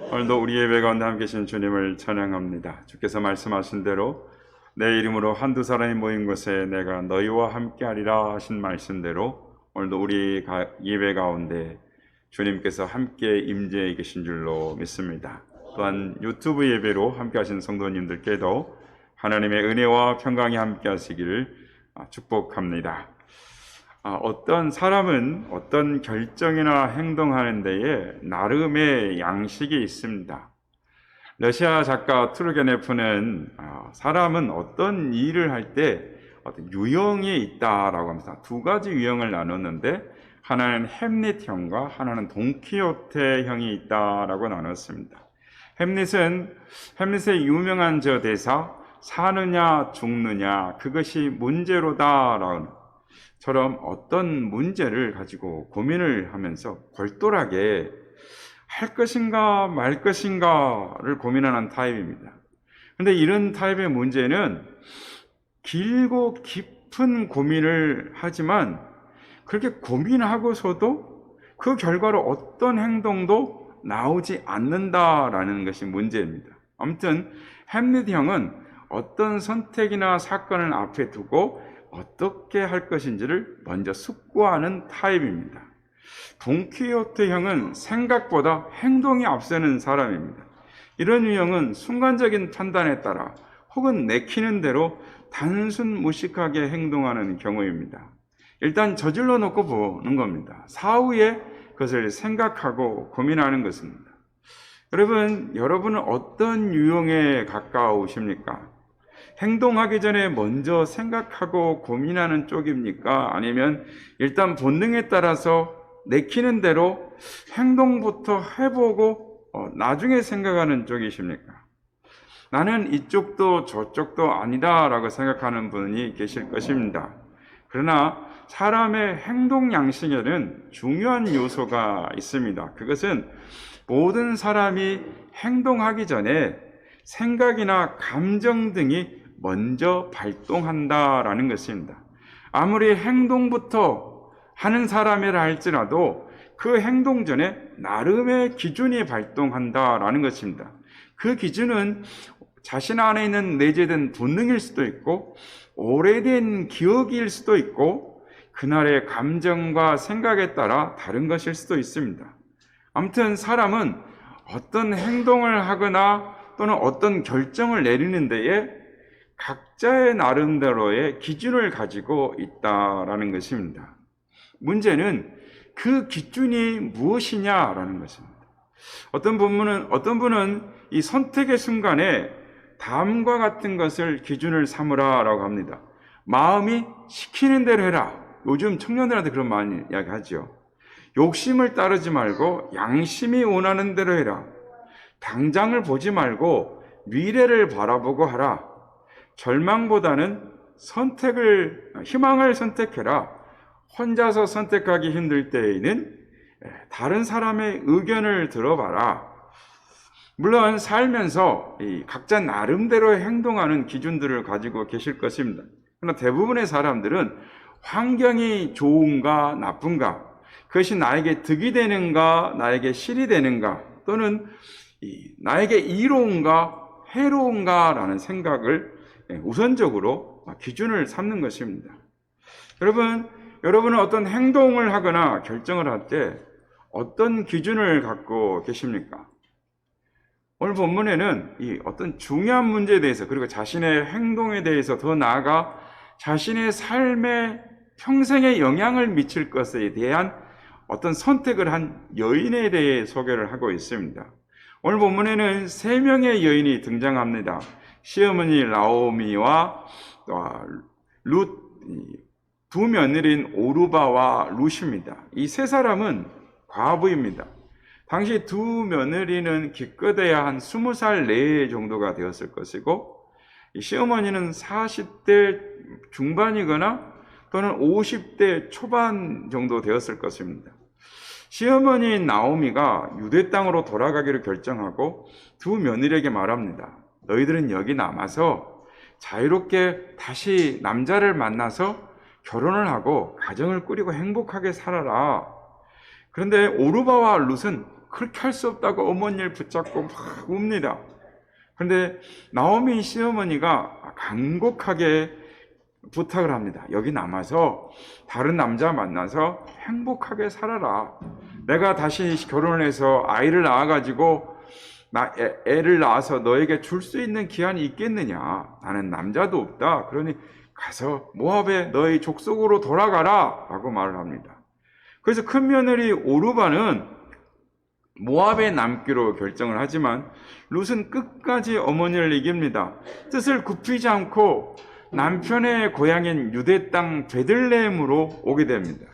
오늘도 우리 예배 가운데 함께 계신 주님을 찬양합니다. 주께서 말씀하신 대로 내 이름으로 한두 사람이 모인 곳에 내가 너희와 함께하리라 하신 말씀대로 오늘도 우리 예배 가운데 주님께서 함께 임재해 계신 줄로 믿습니다. 또한 유튜브 예배로 함께 하신 성도님들께도 하나님의 은혜와 평강이 함께 하시기를 축복합니다. 어떤 사람은 어떤 결정이나 행동하는 데에 나름의 양식이 있습니다. 러시아 작가 투르게네프는 사람은 어떤 일을 할 때 어떤 유형이 있다라고 합니다. 두 가지 유형을 나눴는데 하나는 햄릿형과 하나는 돈키호테형이 있다라고 나눴습니다. 햄릿의 유명한 저 대사 사느냐 죽느냐 그것이 문제로다라는 처럼 어떤 문제를 가지고 고민을 하면서 골똘하게 할 것인가 말 것인가를 고민하는 타입입니다. 그런데 이런 타입의 문제는 길고 깊은 고민을 하지만 그렇게 고민하고서도 그 결과로 어떤 행동도 나오지 않는다라는 것이 문제입니다. 아무튼 햄릿형은 어떤 선택이나 사건을 앞에 두고 어떻게 할 것인지를 먼저 숙고하는 타입입니다. 돈키호테형은 생각보다 행동이 앞서는 사람입니다. 이런 유형은 순간적인 판단에 따라 혹은 내키는 대로 단순 무식하게 행동하는 경우입니다. 일단 저질러 놓고 보는 겁니다. 사후에 그것을 생각하고 고민하는 것입니다. 여러분은 어떤 유형에 가까우십니까? 행동하기 전에 먼저 생각하고 고민하는 쪽입니까? 아니면 일단 본능에 따라서 내키는 대로 행동부터 해보고 나중에 생각하는 쪽이십니까? 나는 이쪽도 저쪽도 아니다라고 생각하는 분이 계실 것입니다. 그러나 사람의 행동 양식에는 중요한 요소가 있습니다. 그것은 모든 사람이 행동하기 전에 생각이나 감정 등이 먼저 발동한다라는 것입니다. 아무리 행동부터 하는 사람이라 할지라도 그 행동 전에 나름의 기준이 발동한다라는 것입니다. 그 기준은 자신 안에 있는 내재된 본능일 수도 있고 오래된 기억일 수도 있고 그날의 감정과 생각에 따라 다른 것일 수도 있습니다. 아무튼 사람은 어떤 행동을 하거나 또는 어떤 결정을 내리는 데에 각자의 나름대로의 기준을 가지고 있다라는 것입니다. 문제는 그 기준이 무엇이냐라는 것입니다. 어떤 분은 이 선택의 순간에 다음과 같은 것을 기준을 삼으라라고 합니다. 마음이 시키는 대로 해라. 요즘 청년들한테 그런 많이 이야기하죠. 욕심을 따르지 말고 양심이 원하는 대로 해라. 당장을 보지 말고 미래를 바라보고 하라. 절망보다는 희망을 선택해라. 혼자서 선택하기 힘들 때에는 다른 사람의 의견을 들어봐라. 물론 살면서 각자 나름대로 행동하는 기준들을 가지고 계실 것입니다. 그러나 대부분의 사람들은 환경이 좋은가 나쁜가, 그것이 나에게 득이 되는가 나에게 실이 되는가, 또는 나에게 이로운가 해로운가라는 생각을 우선적으로 기준을 삼는 것입니다. 여러분은 어떤 행동을 하거나 결정을 할 때 어떤 기준을 갖고 계십니까? 오늘 본문에는 이 어떤 중요한 문제에 대해서 그리고 자신의 행동에 대해서 더 나아가 자신의 삶에 평생에 영향을 미칠 것에 대한 어떤 선택을 한 여인에 대해 소개를 하고 있습니다. 오늘 본문에는 3명의 여인이 등장합니다. 시어머니 라오미와 룻, 두 며느리인 오르바와 룻입니다. 이 3사람은 과부입니다. 당시 두 며느리는 기껏해야 한 20살 내외 정도가 되었을 것이고 이 시어머니는 40대 중반이거나 또는 50대 초반 정도 되었을 것입니다. 시어머니 나오미가 유대 땅으로 돌아가기로 결정하고 두 며느리에게 말합니다. 너희들은 여기 남아서 자유롭게 다시 남자를 만나서 결혼을 하고 가정을 꾸리고 행복하게 살아라. 그런데 오르바와 룻은 그렇게 할 수 없다고 어머니를 붙잡고 막 웁니다. 그런데 나오미 시어머니가 간곡하게 부탁을 합니다. 여기 남아서 다른 남자 만나서 행복하게 살아라. 내가 다시 결혼을 해서 아이를 낳아가지고 애를 낳아서 너에게 줄 수 있는 기한이 있겠느냐. 나는 남자도 없다. 그러니 가서 모압의 너희 족속으로 돌아가라 라고 말을 합니다. 그래서 큰며느리 오르바는 모압에 남기로 결정을 하지만 룻은 끝까지 어머니를 이깁니다. 뜻을 굽히지 않고 남편의 고향인 유대 땅 베들레헴으로 오게 됩니다.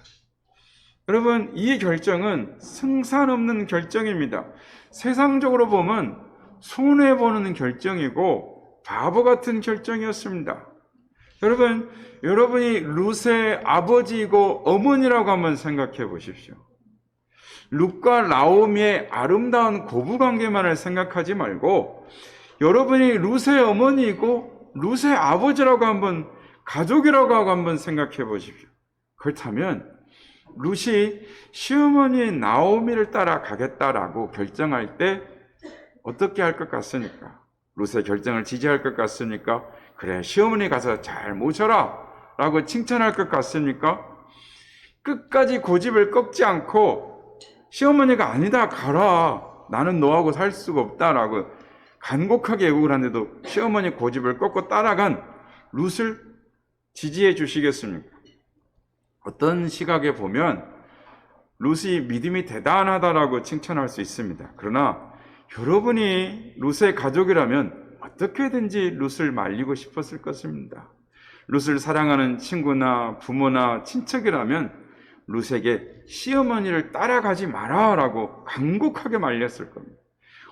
여러분, 이 결정은 승산 없는 결정입니다. 세상적으로 보면 손해보는 결정이고 바보 같은 결정이었습니다. 여러분, 여러분이 룻의 아버지이고 어머니라고 한번 생각해 보십시오. 룻과 나오미의 아름다운 고부관계만을 생각하지 말고 여러분이 룻의 어머니이고 룻의 아버지라고 한번, 가족이라고 하고 한번 생각해 보십시오. 그렇다면 룻이 시어머니 나오미를 따라 가겠다라고 결정할 때 어떻게 할 것 같습니까? 룻의 결정을 지지할 것 같습니까? 그래, 시어머니 가서 잘 모셔라 라고 칭찬할 것 같습니까? 끝까지 고집을 꺾지 않고 시어머니가 아니다, 가라, 나는 너하고 살 수가 없다라고 간곡하게 애국을 하는데도 시어머니 고집을 꺾고 따라간 룻을 지지해 주시겠습니까? 어떤 시각에 보면 룻이 믿음이 대단하다라고 칭찬할 수 있습니다. 그러나 여러분이 룻의 가족이라면 어떻게든지 룻을 말리고 싶었을 것입니다. 룻을 사랑하는 친구나 부모나 친척이라면 룻에게 시어머니를 따라가지 마라 라고 간곡하게 말렸을 겁니다.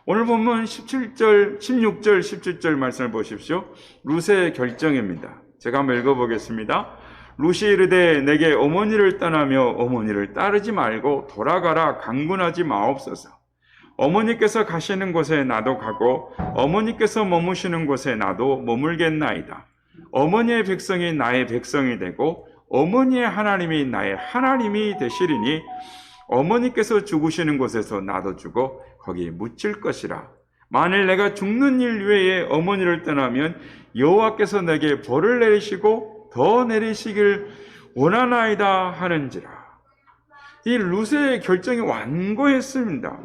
오늘 본문 17절, 16절, 17절 말씀을 보십시오. 룻의 결정입니다. 제가 한번 읽어보겠습니다. 룻이 이르되 내게 어머니를 떠나며 어머니를 따르지 말고 돌아가라 강군하지 마옵소서. 어머니께서 가시는 곳에 나도 가고 어머니께서 머무시는 곳에 나도 머물겠나이다. 어머니의 백성이 나의 백성이 되고 어머니의 하나님이 나의 하나님이 되시리니 어머니께서 죽으시는 곳에서 나도 죽어 거기 묻힐 것이라. 만일 내가 죽는 일 외에 어머니를 떠나면 여호와께서 내게 벌을 내리시고 더 내리시길 원하나이다 하는지라. 이 룻의 결정이 완고했습니다.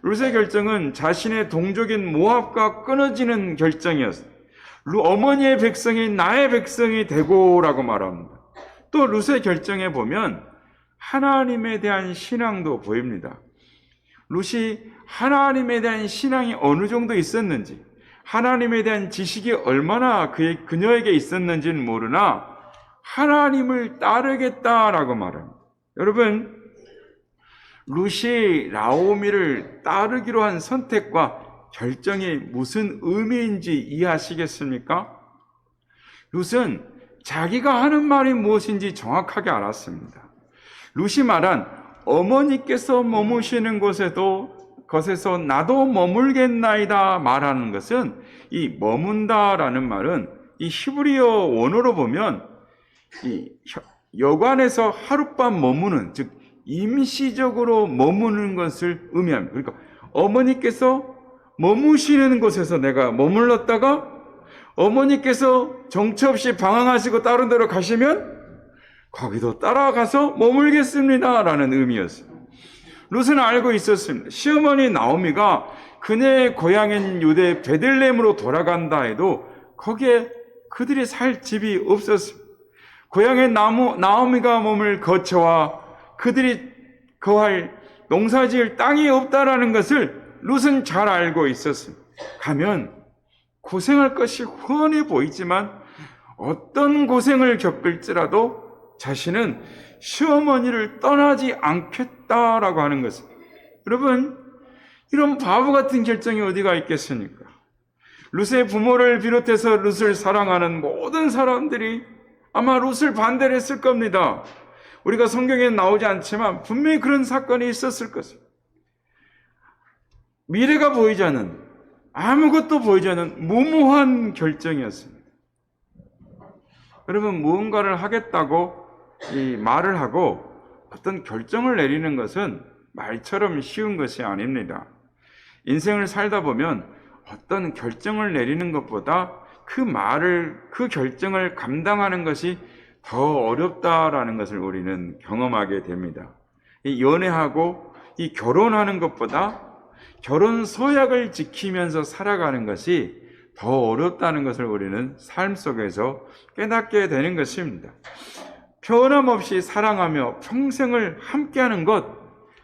룻의 결정은 자신의 동족인 모압과 끊어지는 결정이었습니다. 어머니의 백성이 나의 백성이 되고라고 말합니다. 또 룻의 결정에 보면 하나님에 대한 신앙도 보입니다. 룻이 하나님에 대한 신앙이 어느 정도 있었는지, 하나님에 대한 지식이 얼마나 그녀에게 있었는지는 모르나 하나님을 따르겠다라고 말합니다. 여러분, 룻이 나오미를 따르기로 한 선택과 결정이 무슨 의미인지 이해하시겠습니까? 룻은 자기가 하는 말이 무엇인지 정확하게 알았습니다. 룻이 말한 어머니께서 머무시는 곳에서 나도 머물겠나이다 말하는 것은, 이 머문다라는 말은 이 히브리어 원어로 보면 이 여관에서 하룻밤 머무는, 즉 임시적으로 머무는 것을 의미합니다. 그러니까 어머니께서 머무시는 곳에서 내가 머물렀다가 어머니께서 정처 없이 방황하시고 다른 데로 가시면 거기도 따라가서 머물겠습니다 라는 의미였어요. 룻은 알고 있었습니다. 시어머니 나오미가 그녀의 고향인 유대 베들레헴으로 돌아간다 해도 거기에 그들이 살 집이 없었습니다. 고향의 나오미가 머물 거처와 그들이 거할 농사지을 땅이 없다라는 것을 룻은 잘 알고 있었습니다. 가면 고생할 것이 훤히 보이지만 어떤 고생을 겪을지라도 자신은 시어머니를 떠나지 않겠다라고 하는 것입니다. 여러분, 이런 바보 같은 결정이 어디가 있겠습니까? 룻의 부모를 비롯해서 룻을 사랑하는 모든 사람들이 아마 룻을 반대를 했을 겁니다. 우리가 성경에 나오지 않지만 분명히 그런 사건이 있었을 것입니다. 미래가 보이지 않는, 아무것도 보이지 않는 무모한 결정이었습니다. 여러분, 무언가를 하겠다고 이 말을 하고 어떤 결정을 내리는 것은 말처럼 쉬운 것이 아닙니다. 인생을 살다 보면 어떤 결정을 내리는 것보다 그 결정을 감당하는 것이 더 어렵다라는 것을 우리는 경험하게 됩니다. 이 연애하고 이 결혼하는 것보다 결혼 서약을 지키면서 살아가는 것이 더 어렵다는 것을 우리는 삶 속에서 깨닫게 되는 것입니다. 변함없이 사랑하며 평생을 함께하는 것,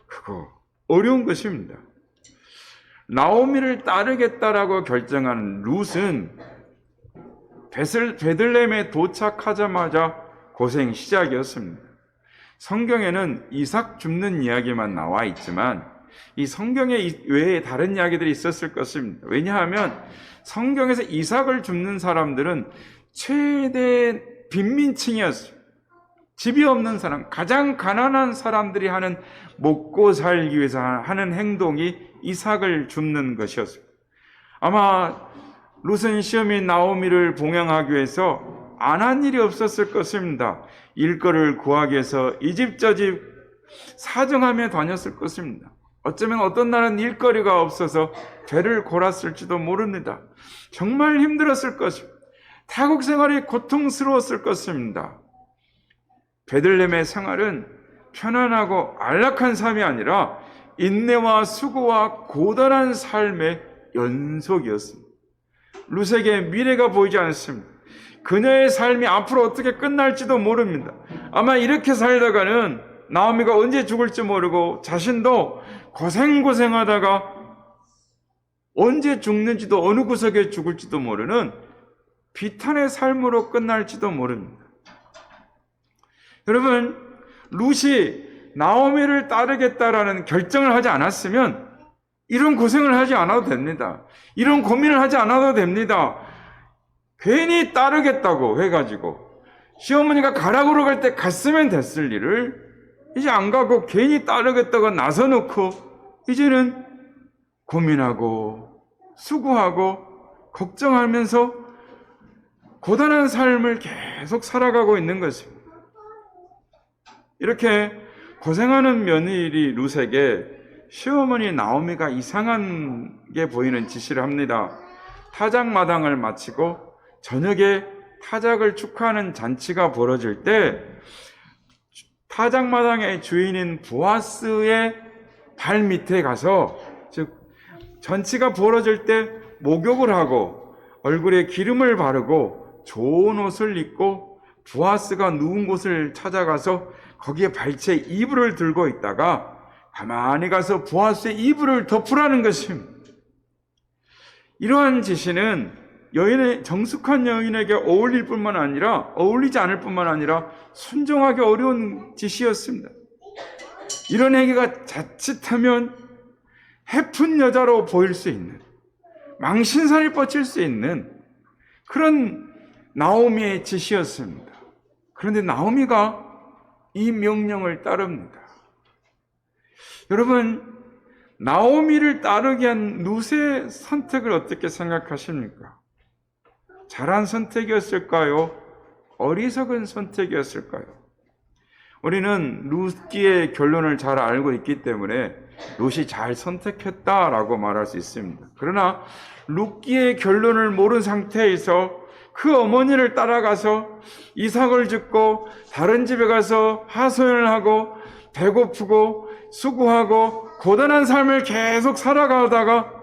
그거 어려운 것입니다. 나오미를 따르겠다라고 결정한 룻은 베들레헴에 도착하자마자 고생 시작이었습니다. 성경에는 이삭 줍는 이야기만 나와 있지만 이 성경에 외에 다른 이야기들이 있었을 것입니다. 왜냐하면 성경에서 이삭을 줍는 사람들은 최대 빈민층이었어요. 집이 없는 사람, 가장 가난한 사람들이 하는 먹고 살기 위해서 하는 행동이 이삭을 줍는 것이었어요. 아마 룻은 시어머니 나오미를 봉양하기 위해서 안 한 일이 없었을 것입니다. 일거리를 구하기 위해서 이 집 저 집 사정하며 다녔을 것입니다. 어쩌면 어떤 날은 일거리가 없어서 배를 골았을지도 모릅니다. 정말 힘들었을 것입니다. 타국 생활이 고통스러웠을 것입니다. 베들레헴의 생활은 편안하고 안락한 삶이 아니라 인내와 수고와 고단한 삶의 연속이었습니다. 룻에게 미래가 보이지 않습니다. 그녀의 삶이 앞으로 어떻게 끝날지도 모릅니다. 아마 이렇게 살다가는 나오미가 언제 죽을지 모르고 자신도 고생하다가 언제 죽는지도 어느 구석에 죽을지도 모르는 비탄의 삶으로 끝날지도 모릅니다. 여러분, 룻이 나오미를 따르겠다라는 결정을 하지 않았으면 이런 고생을 하지 않아도 됩니다. 이런 고민을 하지 않아도 됩니다. 괜히 따르겠다고 해가지고 시어머니가 가라고 그럴 때 갔으면 됐을 일을 이제 안 가고 괜히 따르겠다고 나서놓고 이제는 고민하고 수고하고 걱정하면서 고단한 삶을 계속 살아가고 있는 것입니다. 이렇게 고생하는 며느리 룻에게 시어머니 나오미가 이상하게 보이는 지시를 합니다. 타작마당을 마치고 저녁에 타작을 축하하는 잔치가 벌어질 때 타작마당의 주인인 보아스의 발 밑에 가서, 즉 잔치가 벌어질 때 목욕을 하고 얼굴에 기름을 바르고 좋은 옷을 입고 보아스가 누운 곳을 찾아가서 거기에 발치에 이불을 들고 있다가 가만히 가서 보아스의 이불을 덮으라는 것입니다. 이러한 지시는 정숙한 여인에게 어울리지 않을 뿐만 아니라 순종하기 어려운 지시였습니다. 이런 행위가 자칫하면 해픈 여자로 보일 수 있는, 망신살이 뻗칠 수 있는 그런 나오미의 지시였습니다. 그런데 나오미가 이 명령을 따릅니다. 여러분, 나오미를 따르게 한 룻의 선택을 어떻게 생각하십니까? 잘한 선택이었을까요? 어리석은 선택이었을까요? 우리는 룻기의 결론을 잘 알고 있기 때문에 룻이 잘 선택했다라고 말할 수 있습니다. 그러나 룻기의 결론을 모른 상태에서 그 어머니를 따라가서 이삭을 짓고 다른 집에 가서 하소연을 하고 배고프고 수고하고 고단한 삶을 계속 살아가다가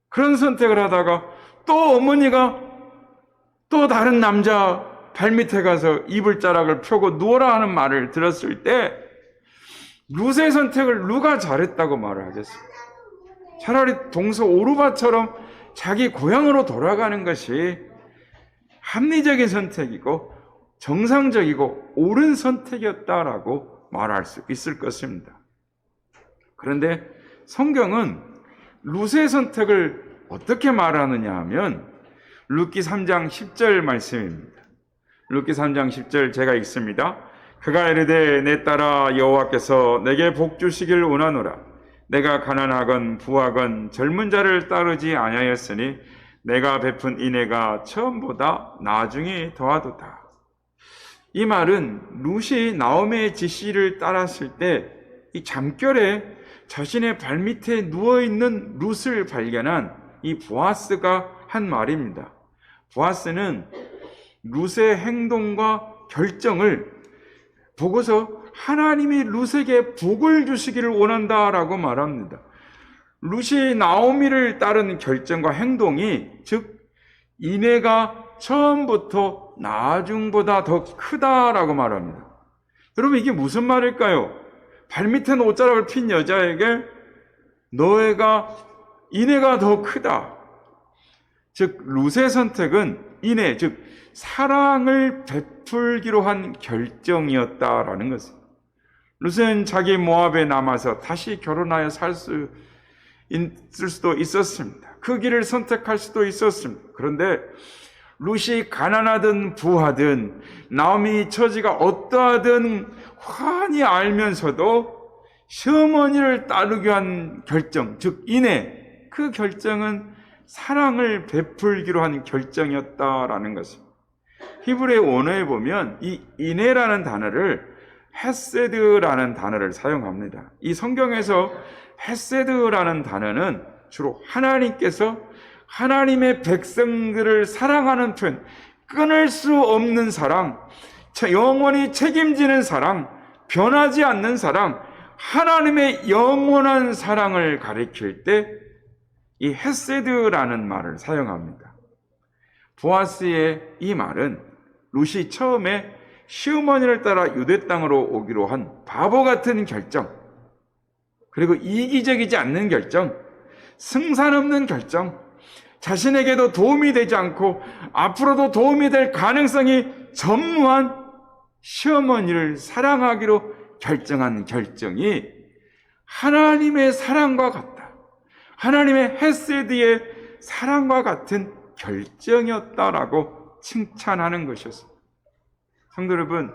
그런 선택을 하다가 또 어머니가 또 다른 남자 발밑에 가서 이불자락을 펴고 누워라 하는 말을 들었을 때 룻의 선택을 누가 잘했다고 말을 하겠습니까? 차라리 동서 오르바처럼 자기 고향으로 돌아가는 것이 합리적인 선택이고 정상적이고 옳은 선택이었다라고 말할 수 있을 것입니다. 그런데 성경은 룻의 선택을 어떻게 말하느냐 하면 룻기 3장 10절 말씀입니다. 룻기 3장 10절 제가 읽습니다. 그가 이르되 내 딸아 여호와께서 내게 복 주시길 원하노라. 내가 가난하건 부하건 젊은 자를 따르지 아니하였으니 내가 베푼 인애가 처음보다 나중에 더하도다. 이 말은 룻이 나오미의 지시를 따랐을 때 이 잠결에 자신의 발밑에 누워있는 룻을 발견한 이 보아스가 한 말입니다. 보아스는 룻의 행동과 결정을 보고서 하나님이 룻에게 복을 주시기를 원한다라고 말합니다. 룻이 나오미를 따른 결정과 행동이, 즉 인애가 처음부터 나중보다 더 크다라고 말합니다. 여러분, 이게 무슨 말일까요? 발밑에 옷자락을 핀 여자에게 너희가 인애가 더 크다. 즉 룻의 선택은 인애, 즉 사랑을 베풀기로 한 결정이었다라는 것입니다. 룻은 자기 모압에 남아서 다시 결혼하여 살 수 있을 수도 있었습니다. 그 길을 선택할 수도 있었습니다. 그런데 룻이 가난하든 부하든 나오미 처지가 어떠하든 환히 알면서도 시어머니를 따르기 위한 결정, 즉 인애, 그 결정은 사랑을 베풀기로 한 결정이었다라는 것입니다. 히브리 원어에 보면 이 인애라는 단어를 헤세드라는 단어를 사용합니다. 이 성경에서 헤세드라는 단어는 주로 하나님께서 하나님의 백성들을 사랑하는 표현, 끊을 수 없는 사랑, 영원히 책임지는 사랑, 변하지 않는 사랑, 하나님의 영원한 사랑을 가리킬 때 이 헤세드라는 말을 사용합니다. 보아스의 이 말은 룻이 처음에 시어머니를 따라 유대 땅으로 오기로 한 바보 같은 결정, 그리고 이기적이지 않는 결정, 승산 없는 결정, 자신에게도 도움이 되지 않고 앞으로도 도움이 될 가능성이 전무한 시어머니를 사랑하기로 결정한 결정이 하나님의 사랑과 같다. 하나님의 헤세드의 사랑과 같은 결정이었다라고 칭찬하는 것이었습니다. 성도 여러분,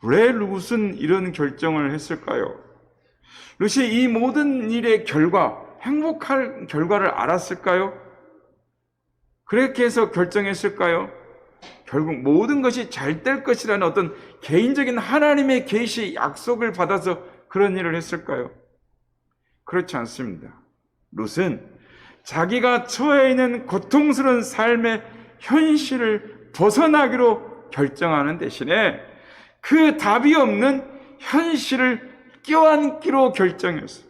왜 룻은 이런 결정을 했을까요? 룻이 이 모든 일의 행복할 결과를 알았을까요? 그렇게 해서 결정했을까요? 결국 모든 것이 잘 될 것이라는 어떤 개인적인 하나님의 계시, 약속을 받아서 그런 일을 했을까요? 그렇지 않습니다. 룻은 자기가 처해 있는 고통스러운 삶의 현실을 벗어나기로 결정하는 대신에 그 답이 없는 현실을 껴안기로 결정했어요.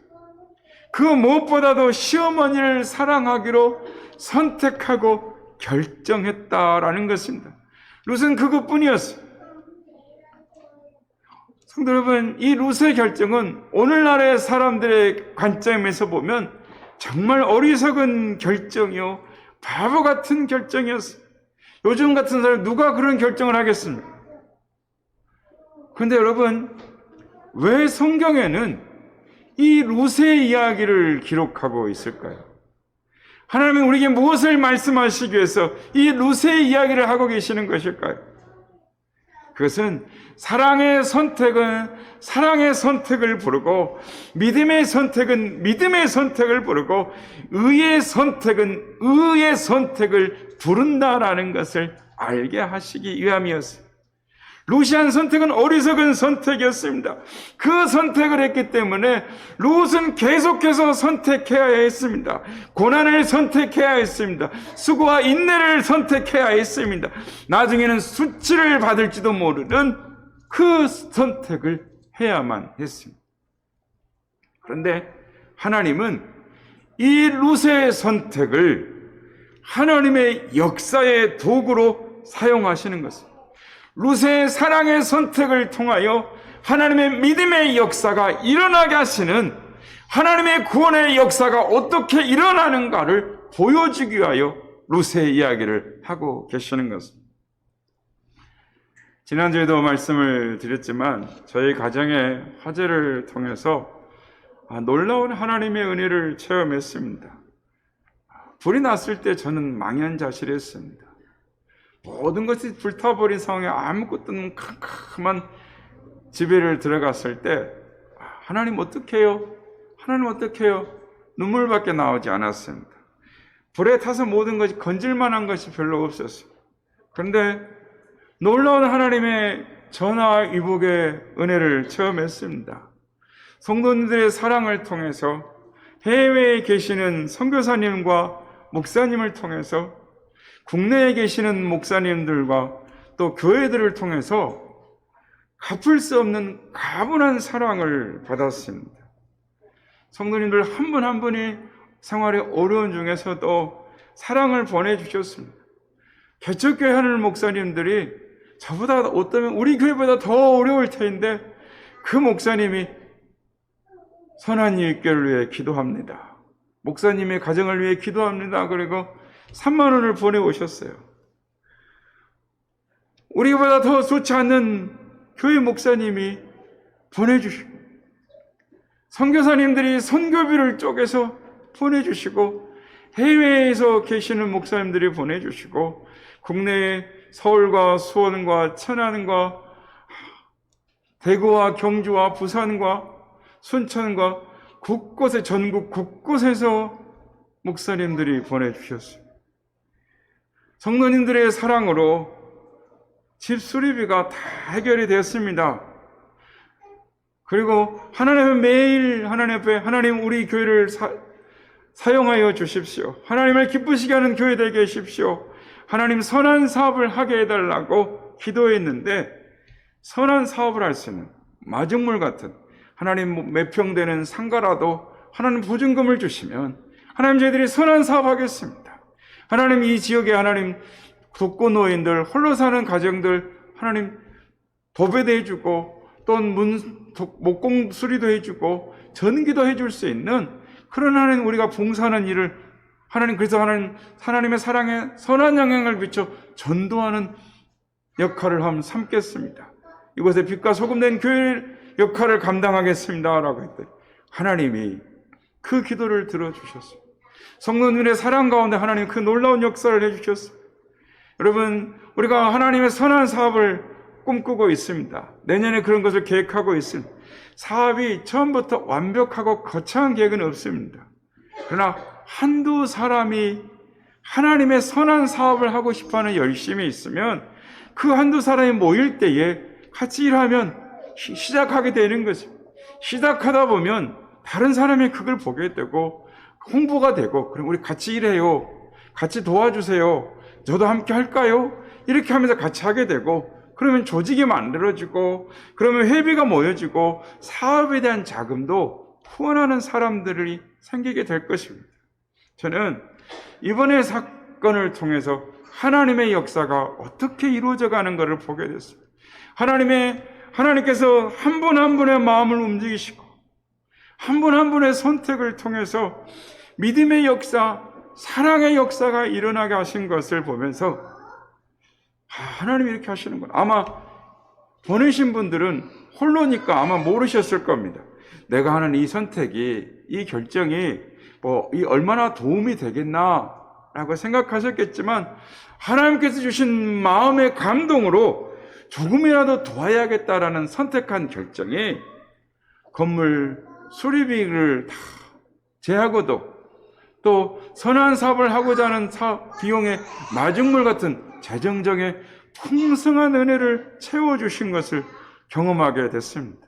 그 무엇보다도 시어머니를 사랑하기로 선택하고 결정했다라는 것입니다. 룻은 그것뿐이었어요. 성도 여러분, 이 룻의 결정은 오늘날의 사람들의 관점에서 보면 정말 어리석은 결정이요, 바보 같은 결정이었어요. 요즘 같은 사람 누가 그런 결정을 하겠습니까? 그런데 여러분, 왜 성경에는 이 룻의 이야기를 기록하고 있을까요? 하나님은 우리에게 무엇을 말씀하시기 위해서 이 룻의 이야기를 하고 계시는 것일까요? 그것은 사랑의 선택은 사랑의 선택을 부르고, 믿음의 선택은 믿음의 선택을 부르고, 의의 선택은 의의 선택을 부른다라는 것을 알게 하시기 위함이었습니다. 룻이 한 선택은 어리석은 선택이었습니다. 그 선택을 했기 때문에 룻은 계속해서 선택해야 했습니다. 고난을 선택해야 했습니다. 수고와 인내를 선택해야 했습니다. 나중에는 수치를 받을지도 모르는 그 선택을 해야만 했습니다. 그런데 하나님은 이 룻의 선택을 하나님의 역사의 도구로 사용하시는 것입니다. 룻의 사랑의 선택을 통하여 하나님의 믿음의 역사가 일어나게 하시는, 하나님의 구원의 역사가 어떻게 일어나는가를 보여주기 위하여 룻의 이야기를 하고 계시는 것입니다. 지난주에도 말씀을 드렸지만 저희 가정의 화재를 통해서 놀라운 하나님의 은혜를 체험했습니다. 불이 났을 때 저는 망연자실했습니다. 모든 것이 불타버린 상황에 아무것도 없는 캄캄한 집에를 들어갔을 때 하나님 어떻게 해요? 하나님 어떻게 해요? 눈물밖에 나오지 않았습니다. 불에 타서 모든 것이 건질만한 것이 별로 없었어요. 그런데 놀라운 하나님의 전화위복의 은혜를 체험했습니다. 성도님들의 사랑을 통해서 해외에 계시는 선교사님과 목사님을 통해서 국내에 계시는 목사님들과 또 교회들을 통해서 갚을 수 없는 가분한 사랑을 받았습니다. 성도님들 한 분 한 분이 생활의 어려운 중에서도 사랑을 보내주셨습니다. 개척교회 하는 목사님들이 저보다 어쩌면 우리 교회보다 더 어려울 텐데 그 목사님이 선한 일결을 위해 기도합니다. 목사님의 가정을 위해 기도합니다. 그리고 3만 원을 보내오셨어요. 우리보다 더 좋지 않는 교회 목사님이 보내주시고 선교사님들이 선교비를 쪼개서 보내주시고 해외에서 계시는 목사님들이 보내주시고 국내에 서울과 수원과 천안과 대구와 경주와 부산과 순천과 곳곳에 전국 곳곳에서 목사님들이 보내주셨어요. 성도님들의 사랑으로 집 수리비가 다 해결이 되었습니다. 그리고 하나님은 매일 하나님 앞에 하나님 우리 교회를 사용하여 주십시오. 하나님을 기쁘시게 하는 교회 되게 하십시오. 하나님 선한 사업을 하게 해달라고 기도했는데 선한 사업을 할 수 있는 마중물 같은 하나님 몇 평 되는 상가라도 하나님 보증금을 주시면 하나님 저희들이 선한 사업 하겠습니다. 하나님 이 지역에 하나님 독거노인들 홀로 사는 가정들 하나님 도배도 해주고 또 목공 수리도 해주고 전기도 해줄 수 있는 그런 하나님 우리가 봉사하는 일을 하나님 그래서 하나님의 사랑에 선한 영향을 비춰 전도하는 역할을 한번 삼겠습니다. 이곳에 빛과 소금 된 교회 역할을 감당하겠습니다 라고 했더니 하나님이 그 기도를 들어주셨어요. 성도님들의 사랑 가운데 하나님 그 놀라운 역사를 해주셨어요. 여러분 우리가 하나님의 선한 사업을 꿈꾸고 있습니다. 내년에 그런 것을 계획하고 있습니다. 사업이 처음부터 완벽하고 거창한 계획은 없습니다. 그러나 한두 사람이 하나님의 선한 사업을 하고 싶어하는 열심이 있으면 그 한두 사람이 모일 때에 같이 일하면 시작하게 되는 거죠. 시작하다 보면 다른 사람이 그걸 보게 되고 홍보가 되고 그럼 우리 같이 일해요. 같이 도와주세요. 저도 함께 할까요? 이렇게 하면서 같이 하게 되고 그러면 조직이 만들어지고 그러면 회비가 모여지고 사업에 대한 자금도 후원하는 사람들이 생기게 될 것입니다. 저는 이번의 사건을 통해서 하나님의 역사가 어떻게 이루어져 가는 것을 보게 됐습니다. 하나님께서 한 분 한 분의 마음을 움직이시고 한 분 한 분의 선택을 통해서 믿음의 역사, 사랑의 역사가 일어나게 하신 것을 보면서 하나님이 이렇게 하시는구나. 아마 보내신 분들은 홀로니까 아마 모르셨을 겁니다. 내가 하는 이 선택이, 이 결정이 이 얼마나 도움이 되겠나라고 생각하셨겠지만 하나님께서 주신 마음의 감동으로 조금이라도 도와야겠다라는 선택한 결정이 건물 수리비를 다 제하고도 또 선한 사업을 하고자 하는 비용의 마중물 같은 재정적인 풍성한 은혜를 채워주신 것을 경험하게 됐습니다.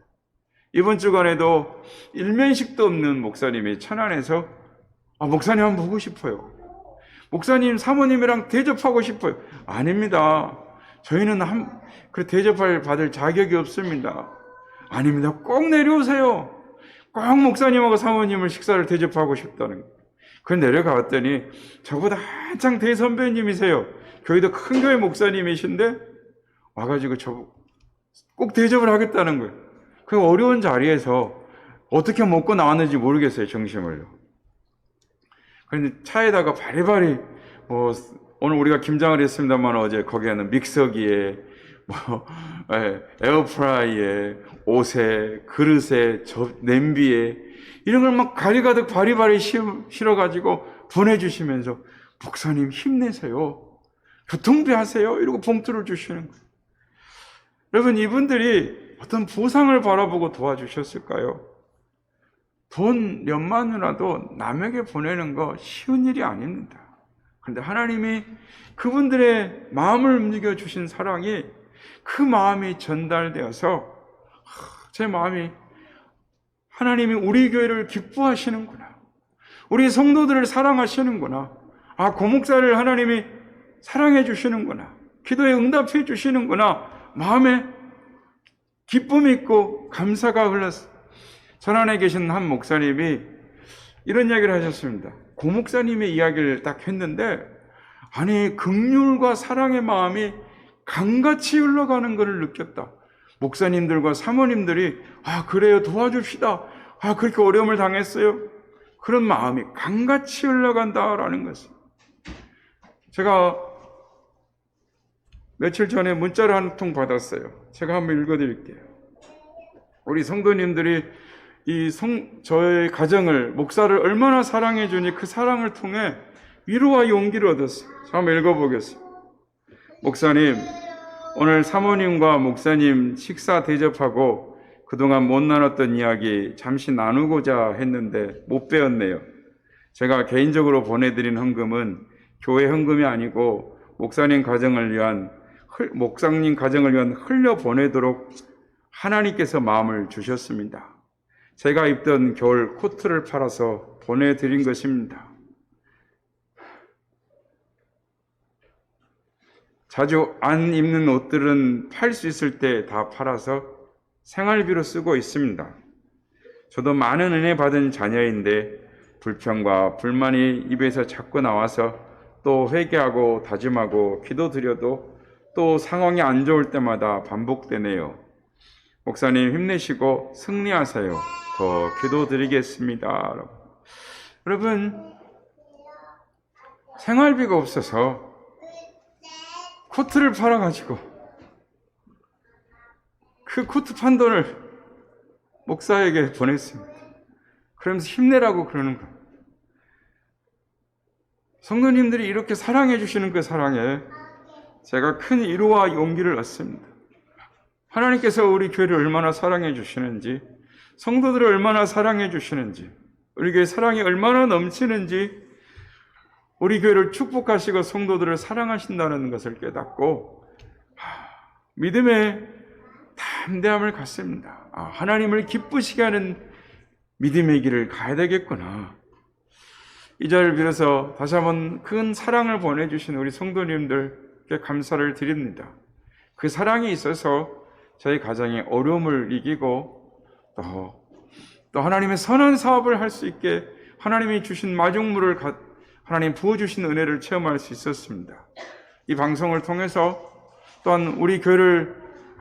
이번 주간에도 일면식도 없는 목사님이 천안에서 목사님 한번 보고 싶어요. 목사님 사모님이랑 대접하고 싶어요. 아닙니다. 저희는 그 받을 자격이 없습니다. 아닙니다. 꼭 내려오세요. 꼭 목사님하고 사모님을 식사를 대접하고 싶다는 거예요. 그 내려가 봤더니 저보다 한창 대선배님이세요. 교회도 큰 교회 목사님이신데 와가지고 저 꼭 대접을 하겠다는 거예요. 그 어려운 자리에서 어떻게 먹고 나왔는지 모르겠어요. 점심을요. 그런데 차에다가 바리바리 오늘 우리가 김장을 했습니다만 어제 거기에는 믹서기에 에어프라이에 옷에 그릇에 냄비에 이런 걸 막 가리가득 바리바리 실어가지고 보내주시면서 목사님 힘내세요. 교통비 하세요. 이러고 봉투를 주시는 거예요. 여러분 이분들이 어떤 보상을 바라보고 도와주셨을까요? 돈 몇만이라도 남에게 보내는 거 쉬운 일이 아닙니다. 그런데 하나님이 그분들의 마음을 움직여 주신 사랑이 그 마음이 전달되어서 제 마음이 하나님이 우리 교회를 기뻐하시는구나. 우리 성도들을 사랑하시는구나. 아, 고목사를 하나님이 사랑해 주시는구나. 기도에 응답해 주시는구나. 마음에 기쁨이 있고 감사가 흘렀어요. 전안에 계신 한 목사님이 이런 이야기를 하셨습니다. 고목사님의 이야기를 딱 했는데, 아니, 긍휼과 사랑의 마음이 강같이 흘러가는 것을 느꼈다. 목사님들과 사모님들이 아, 그래요, 도와줍시다. 아, 그렇게 어려움을 당했어요. 그런 마음이 강같이 흘러간다라는 것을. 제가 며칠 전에 문자를 한 통 받았어요. 제가 한번 읽어드릴게요. 우리 성도님들이 저의 가정을, 목사를 얼마나 사랑해 주니 그 사랑을 통해 위로와 용기를 얻었어요. 한번 읽어보겠습니다. 목사님, 오늘 사모님과 목사님 식사 대접하고 그동안 못 나눴던 이야기 잠시 나누고자 했는데 못 배웠네요. 제가 개인적으로 보내드린 헌금은 교회 헌금이 아니고 목사님 가정을 위한 흘려 보내도록 하나님께서 마음을 주셨습니다. 제가 입던 겨울 코트를 팔아서 보내드린 것입니다. 자주 안 입는 옷들은 팔 수 있을 때 다 팔아서 생활비로 쓰고 있습니다. 저도 많은 은혜 받은 자녀인데 불평과 불만이 입에서 자꾸 나와서 또 회개하고 다짐하고 기도드려도 또 상황이 안 좋을 때마다 반복되네요. 목사님 힘내시고 승리하세요. 더 기도드리겠습니다. 여러분, 생활비가 없어서 코트를 팔아가지고 그 코트 판 돈을 목사에게 보냈습니다. 그러면서 힘내라고 그러는 거예요. 성도님들이 이렇게 사랑해 주시는 그 사랑에 제가 큰 위로와 용기를 얻습니다. 하나님께서 우리 교회를 얼마나 사랑해 주시는지, 성도들을 얼마나 사랑해 주시는지, 우리 교회 사랑이 얼마나 넘치는지, 우리 교회를 축복하시고 성도들을 사랑하신다는 것을 깨닫고 믿음의 담대함을 갖습니다. 하나님을 기쁘시게 하는 믿음의 길을 가야 되겠구나. 이 자리를 빌어서 다시 한번 큰 사랑을 보내주신 우리 성도님들께 감사를 드립니다. 그 사랑이 있어서 저희 가정의 어려움을 이기고 또 하나님의 선한 사업을 할 수 있게 하나님이 주신 마중물을 하나님 부어주신 은혜를 체험할 수 있었습니다. 이 방송을 통해서 또한 우리 교회를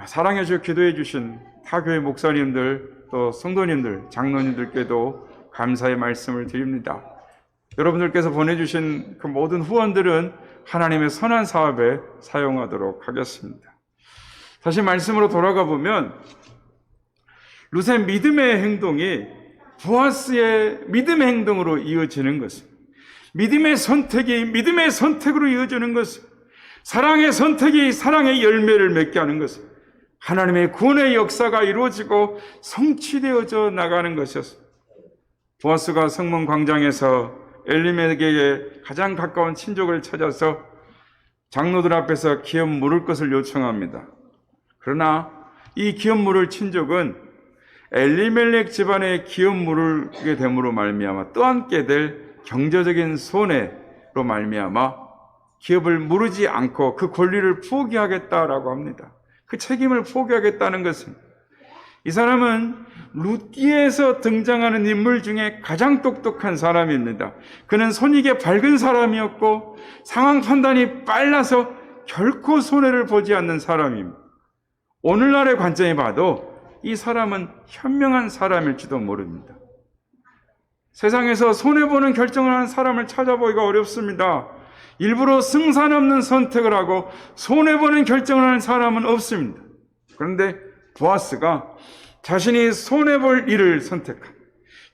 사랑해 주시고 기도해 주신 타 교회 목사님들, 또 성도님들, 장로님들께도 감사의 말씀을 드립니다. 여러분들께서 보내주신 그 모든 후원들은 하나님의 선한 사업에 사용하도록 하겠습니다. 다시 말씀으로 돌아가 보면 룻의 믿음의 행동이 보아스의 믿음의 행동으로 이어지는 것입니다. 믿음의 선택이 믿음의 선택으로 이어지는 것입니다. 사랑의 선택이 사랑의 열매를 맺게 하는 것입니다. 하나님의 구원의 역사가 이루어지고 성취되어져 나가는 것이었습니다. 보아스가 성문 광장에서 엘리멜렉에게 가장 가까운 친족을 찾아서 장로들 앞에서 기업 물을 것을 요청합니다. 그러나 이 기업 물을 친족은 엘리멜렉 집안의 기업 물게 됨으로 말미암아 떠안게 될 경제적인 손해로 말미암아 기업을 물으지 않고 그 권리를 포기하겠다라고 합니다. 그 책임을 포기하겠다는 것입니다. 이 사람은 룻기에서 등장하는 인물 중에 가장 똑똑한 사람입니다. 그는 손익에 밝은 사람이었고 상황 판단이 빨라서 결코 손해를 보지 않는 사람입니다. 오늘날의 관점에 봐도 이 사람은 현명한 사람일지도 모릅니다. 세상에서 손해보는 결정을 하는 사람을 찾아보기가 어렵습니다. 일부러 승산 없는 선택을 하고 손해보는 결정을 하는 사람은 없습니다. 그런데 보아스가 자신이 손해볼 일을 선택한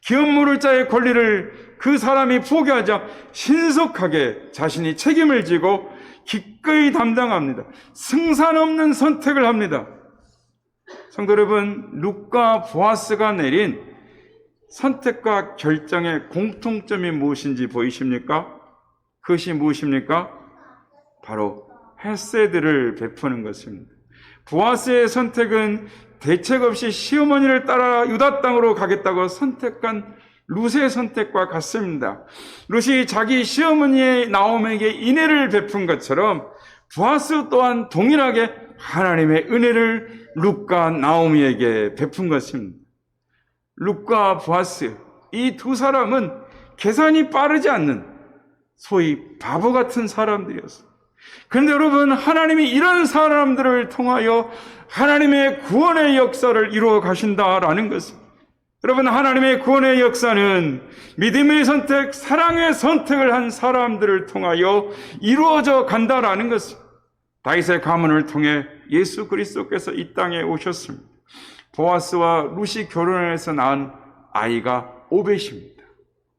기업 물을 자의 권리를 그 사람이 포기하자 신속하게 자신이 책임을 지고 기꺼이 담당합니다. 승산 없는 선택을 합니다. 성도 여러분, 룻과 보아스가 내린 선택과 결정의 공통점이 무엇인지 보이십니까? 그것이 무엇입니까? 바로 헤세드를 베푸는 것입니다. 보아스의 선택은 대책 없이 시어머니를 따라 유다 땅으로 가겠다고 선택한 룻의 선택과 같습니다. 룻이 자기 시어머니의 나오미에게 인애를 베푼 것처럼 보아스 또한 동일하게 하나님의 은혜를 룻과 나오미에게 베푼 것입니다. 룻과 보아스, 이 두 사람은 계산이 빠르지 않는 소위 바보 같은 사람들이었어요. 그런데 여러분, 하나님이 이런 사람들을 통하여 하나님의 구원의 역사를 이루어 가신다라는 것입니다. 여러분, 하나님의 구원의 역사는 믿음의 선택, 사랑의 선택을 한 사람들을 통하여 이루어져 간다라는 것입니다. 다윗의 가문을 통해 예수 그리스도께서 이 땅에 오셨습니다. 보아스와 룻이 결혼해서 낳은 아이가 오벳입니다.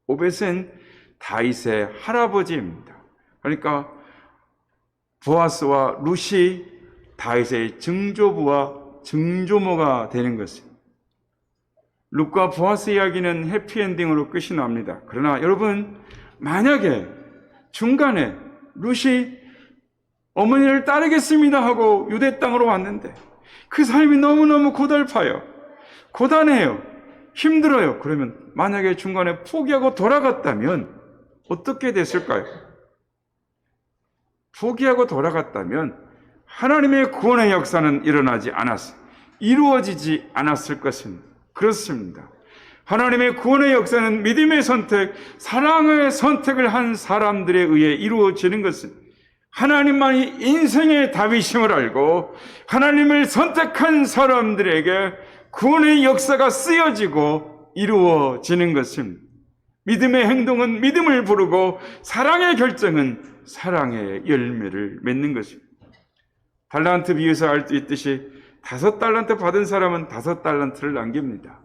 오벳은 다윗의 할아버지입니다. 그러니까 보아스와 룻이 다윗의 증조부와 증조모가 되는 것입니다. 룻과 보아스 이야기는 해피엔딩으로 끝이 납니다. 그러나 여러분, 만약에 중간에 룻이 어머니를 따르겠습니다 하고 유대 땅으로 왔는데 그 삶이 너무너무 고달파요. 고단해요. 힘들어요. 그러면 만약에 중간에 포기하고 돌아갔다면 어떻게 됐을까요? 포기하고 돌아갔다면 하나님의 구원의 역사는 일어나지 않았어요. 이루어지지 않았을 것입니다. 그렇습니다. 하나님의 구원의 역사는 믿음의 선택, 사랑의 선택을 한 사람들에 의해 이루어지는 것은 하나님만이 인생의 답이심을 알고 하나님을 선택한 사람들에게 구원의 역사가 쓰여지고 이루어지는 것입니다. 믿음의 행동은 믿음을 부르고 사랑의 결정은 사랑의 열매를 맺는 것입니다. 달란트 비유에서 알 수 있듯이 5달란트 받은 사람은 5달란트를 남깁니다.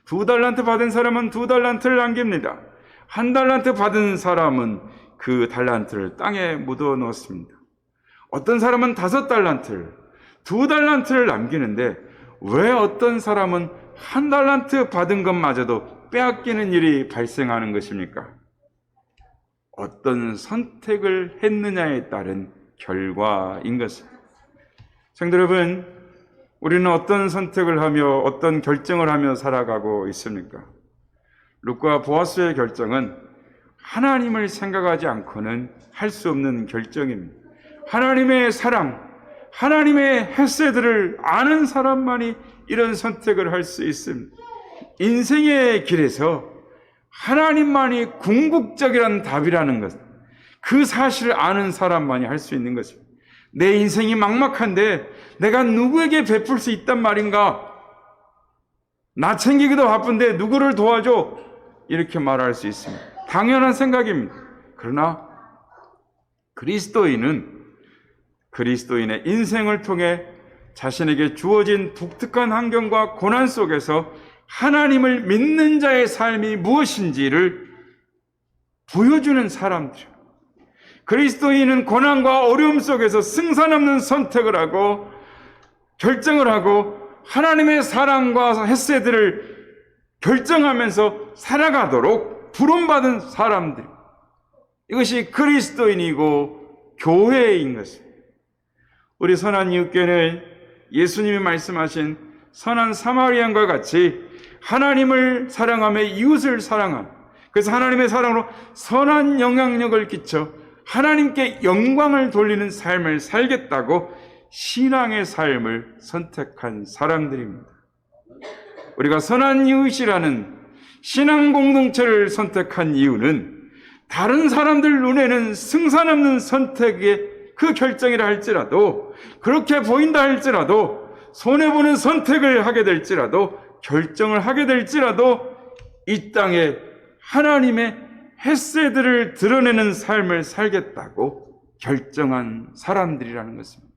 2달란트 받은 사람은 2달란트를 남깁니다. 1달란트 받은 사람은 그 달란트를 땅에 묻어 넣었습니다. 어떤 사람은 5달란트를, 2달란트를 남기는데 왜 어떤 사람은 1달란트 받은 것마저도 빼앗기는 일이 발생하는 것입니까? 어떤 선택을 했느냐에 따른 결과인 것입니다. 성도 여러분, 우리는 어떤 선택을 하며 어떤 결정을 하며 살아가고 있습니까? 룻과 보아스의 결정은 하나님을 생각하지 않고는 할 수 없는 결정입니다. 하나님의 사랑, 하나님의 헤세드를 아는 사람만이 이런 선택을 할 수 있습니다. 인생의 길에서 하나님만이 궁극적이라는 답이라는 것, 그 사실을 아는 사람만이 할 수 있는 것입니다. 내 인생이 막막한데 내가 누구에게 베풀 수 있단 말인가? 나 챙기기도 바쁜데 누구를 도와줘? 이렇게 말할 수 있습니다. 당연한 생각입니다. 그러나 그리스도인의 인생을 통해 자신에게 주어진 독특한 환경과 고난 속에서 하나님을 믿는 자의 삶이 무엇인지를 보여주는 사람들. 그리스도인은 고난과 어려움 속에서 승산 없는 선택을 하고 결정을 하고 하나님의 사랑과 헤세드를 결정하면서 살아가도록 부름받은 사람들. 이것이 그리스도인이고 교회인 것입니다. 우리 선한 이웃교회는 예수님이 말씀하신 선한 사마리안과 같이 하나님을 사랑하며 이웃을 사랑함. 그래서 하나님의 사랑으로 선한 영향력을 끼쳐 하나님께 영광을 돌리는 삶을 살겠다고 신앙의 삶을 선택한 사람들입니다. 우리가 선한 이웃이라는 신앙 공동체를 선택한 이유는 다른 사람들 눈에는 승산 없는 선택의 그 결정이라 할지라도, 그렇게 보인다 할지라도, 손해보는 선택을 하게 될지라도, 결정을 하게 될지라도 이 땅에 하나님의 헤세드를 드러내는 삶을 살겠다고 결정한 사람들이라는 것입니다.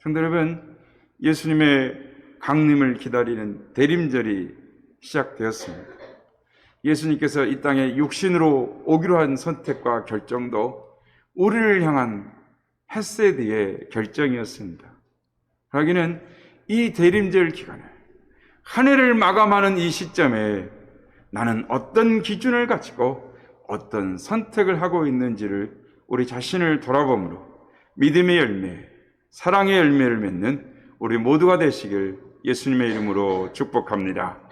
성도 여러분, 예수님의 강림을 기다리는 대림절이 시작되었습니다. 예수님께서 이 땅에 육신으로 오기로 한 선택과 결정도 우리를 향한 헤세드의 결정이었습니다. 하기는 이 대림절 기간에 한 해를 마감하는 이 시점에 나는 어떤 기준을 가지고 어떤 선택을 하고 있는지를 우리 자신을 돌아보므로 믿음의 열매, 사랑의 열매를 맺는 우리 모두가 되시길 예수님의 이름으로 축복합니다.